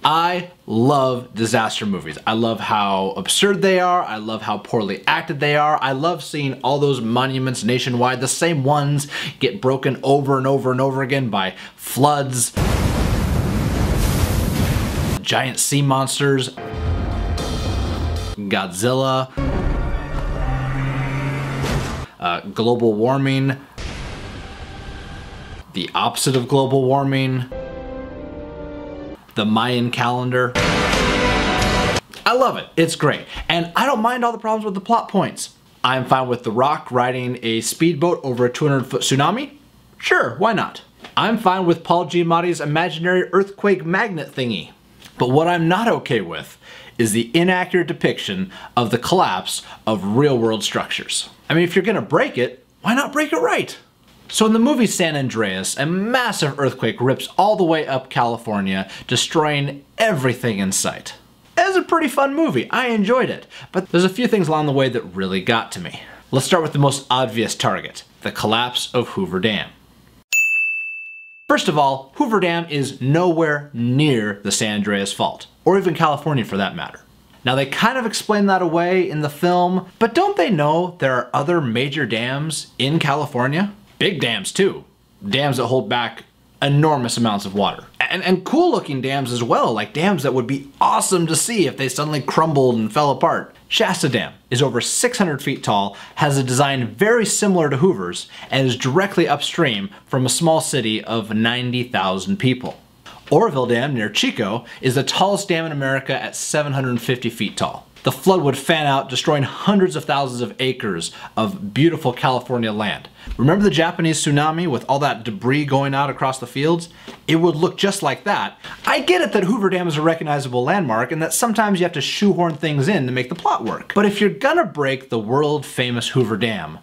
I love disaster movies. I love how absurd they are. I love how poorly acted they are. I love seeing all those monuments nationwide, the same ones, get broken over and over and over again by floods, giant sea monsters, Godzilla, global warming, the opposite of global warming, the Mayan calendar. I love it. It's great. And I don't mind all the problems with the plot points. I'm fine with The Rock riding a speedboat over a 200-foot tsunami. Sure, why not? I'm fine with Paul Giamatti's imaginary earthquake magnet thingy. But what I'm not okay with is the inaccurate depiction of the collapse of real-world structures. I mean, if you're gonna break it, why not break it right? So in the movie San Andreas, a massive earthquake rips all the way up California, destroying everything in sight. It was a pretty fun movie. I enjoyed it. But there's a few things along the way that really got to me. Let's start with the most obvious target, the collapse of Hoover Dam. First of all, Hoover Dam is nowhere near the San Andreas Fault, or even California for that matter. Now they kind of explain that away in the film, but don't they know there are other major dams in California? Big dams too. Dams that hold back enormous amounts of water. And cool looking dams as well, like dams that would be awesome to see if they suddenly crumbled and fell apart. Shasta Dam is over 600 feet tall, has a design very similar to Hoover's, and is directly upstream from a small city of 90,000 people. Oroville Dam near Chico is the tallest dam in America at 750 feet tall. The flood would fan out, destroying hundreds of thousands of acres of beautiful California land. Remember the Japanese tsunami with all that debris going out across the fields? It would look just like that. I get it that Hoover Dam is a recognizable landmark and that sometimes you have to shoehorn things in to make the plot work. But if you're gonna break the world famous Hoover Dam,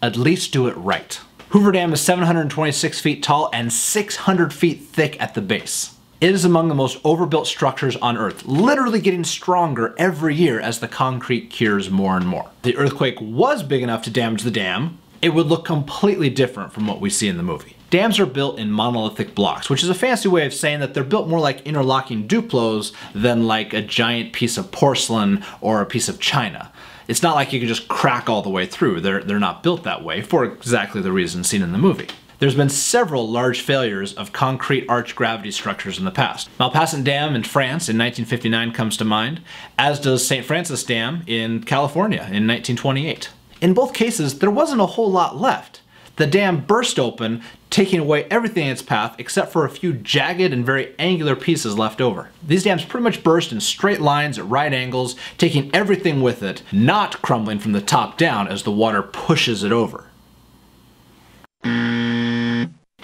at least do it right. Hoover Dam is 726 feet tall and 600 feet thick at the base. It is among the most overbuilt structures on Earth, literally getting stronger every year as the concrete cures more and more. If the earthquake was big enough to damage the dam, it would look completely different from what we see in the movie. Dams are built in monolithic blocks, which is a fancy way of saying that they're built more like interlocking duplos than like a giant piece of porcelain or a piece of china. It's not like you can just crack all the way through. They're not built that way for exactly the reasons seen in the movie. There's been several large failures of concrete arch gravity structures in the past. Malpassant Dam in France in 1959 comes to mind, as does St. Francis Dam in California in 1928. In both cases, there wasn't a whole lot left. The dam burst open, taking away everything in its path except for a few jagged and very angular pieces left over. These dams pretty much burst in straight lines at right angles, taking everything with it, not crumbling from the top down as the water pushes it over.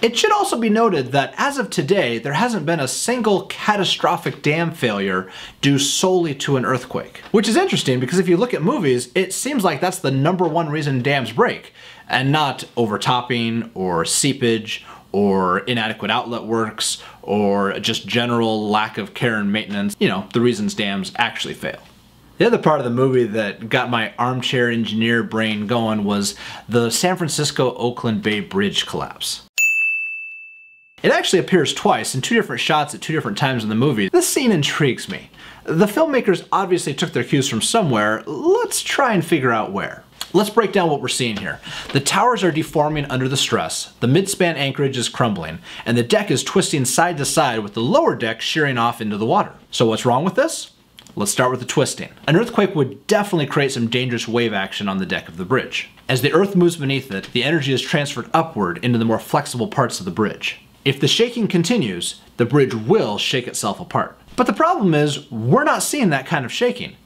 It should also be noted that as of today, there hasn't been a single catastrophic dam failure due solely to an earthquake. Which is interesting because if you look at movies, it seems like that's the #1 reason dams break, and not overtopping or seepage or inadequate outlet works or just general lack of care and maintenance, you know, the reasons dams actually fail. The other part of the movie that got my armchair engineer brain going was the San Francisco-Oakland Bay Bridge collapse. It actually appears twice in 2 different shots at 2 different times in the movie. This scene intrigues me. The filmmakers obviously took their cues from somewhere. Let's try and figure out where. Let's break down what we're seeing here. The towers are deforming under the stress, the midspan anchorage is crumbling, and the deck is twisting side to side with the lower deck shearing off into the water. So what's wrong with this? Let's start with the twisting. An earthquake would definitely create some dangerous wave action on the deck of the bridge. As the earth moves beneath it, the energy is transferred upward into the more flexible parts of the bridge. If the shaking continues, the bridge will shake itself apart. But the problem is, we're not seeing that kind of shaking.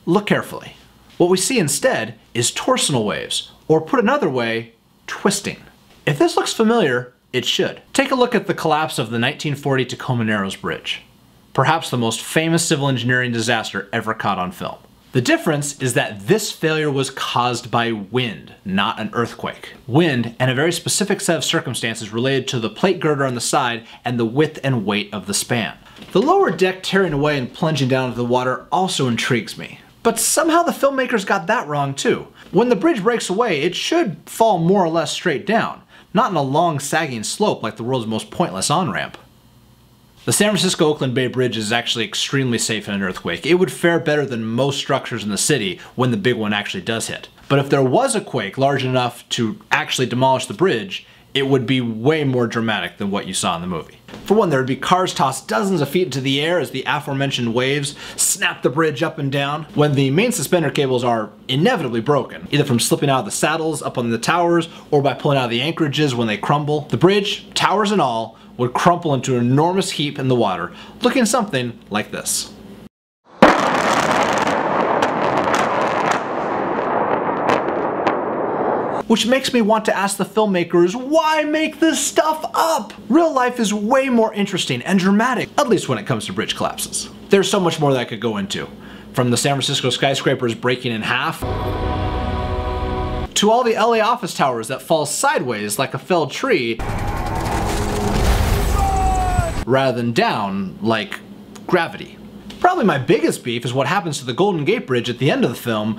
Look carefully. What we see instead is torsional waves, or put another way, twisting. If this looks familiar, it should. Take a look at the collapse of the 1940 Tacoma Narrows Bridge. Perhaps the most famous civil engineering disaster ever caught on film. The difference is that this failure was caused by wind, not an earthquake. Wind, and a very specific set of circumstances related to the plate girder on the side and the width and weight of the span. The lower deck tearing away and plunging down into the water also intrigues me. But somehow the filmmakers got that wrong too. When the bridge breaks away, it should fall more or less straight down, not in a long sagging slope like the world's most pointless on-ramp. The San Francisco-Oakland Bay Bridge is actually extremely safe in an earthquake. It would fare better than most structures in the city when the big one actually does hit. But if there was a quake large enough to actually demolish the bridge, it would be way more dramatic than what you saw in the movie. For one, there would be cars tossed dozens of feet into the air as the aforementioned waves snap the bridge up and down, when the main suspender cables are inevitably broken, either from slipping out of the saddles up on the towers or by pulling out of the anchorages when they crumble. The bridge, towers and all, would crumple into an enormous heap in the water, looking something like this. Which makes me want to ask the filmmakers, why make this stuff up? Real life is way more interesting and dramatic, at least when it comes to bridge collapses. There's so much more that I could go into. From the San Francisco skyscrapers breaking in half, to all the LA office towers that fall sideways like a felled tree, rather than down like gravity. Probably my biggest beef is what happens to the Golden Gate Bridge at the end of the film,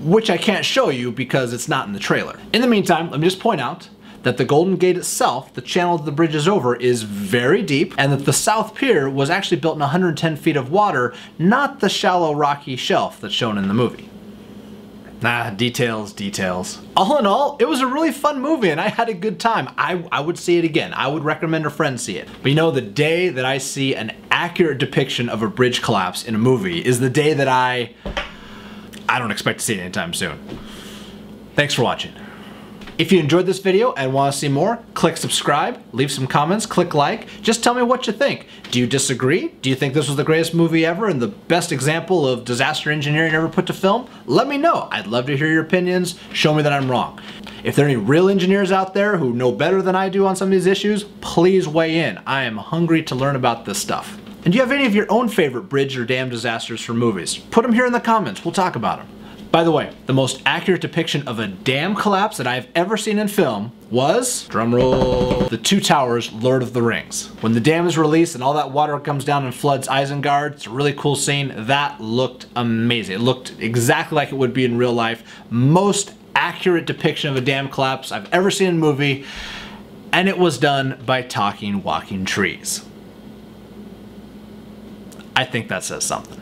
which I can't show you because it's not in the trailer. In the meantime, let me just point out that the Golden Gate itself, the channel that the bridge is over, is very deep, and that the South Pier was actually built in 110 feet of water, not the shallow rocky shelf that's shown in the movie. Details, details. All in all, it was a really fun movie and I had a good time. I would see it again. I would recommend a friend see it. But you know, the day that I see an accurate depiction of a bridge collapse in a movie is the day that I don't expect to see it anytime soon. Thanks for watching. If you enjoyed this video and want to see more, click subscribe, leave some comments, click like, just tell me what you think. Do you disagree? Do you think this was the greatest movie ever and the best example of disaster engineering ever put to film? Let me know. I'd love to hear your opinions. Show me that I'm wrong. If there are any real engineers out there who know better than I do on some of these issues, please weigh in. I am hungry to learn about this stuff. And do you have any of your own favorite bridge or dam disasters from movies? Put them here in the comments. We'll talk about them. By the way, the most accurate depiction of a dam collapse that I've ever seen in film was, drumroll, the Two Towers Lord of the Rings. When the dam is released and all that water comes down and floods Isengard, it's a really cool scene. That looked amazing. It looked exactly like it would be in real life. Most accurate depiction of a dam collapse I've ever seen in a movie, and it was done by talking, walking trees. I think that says something.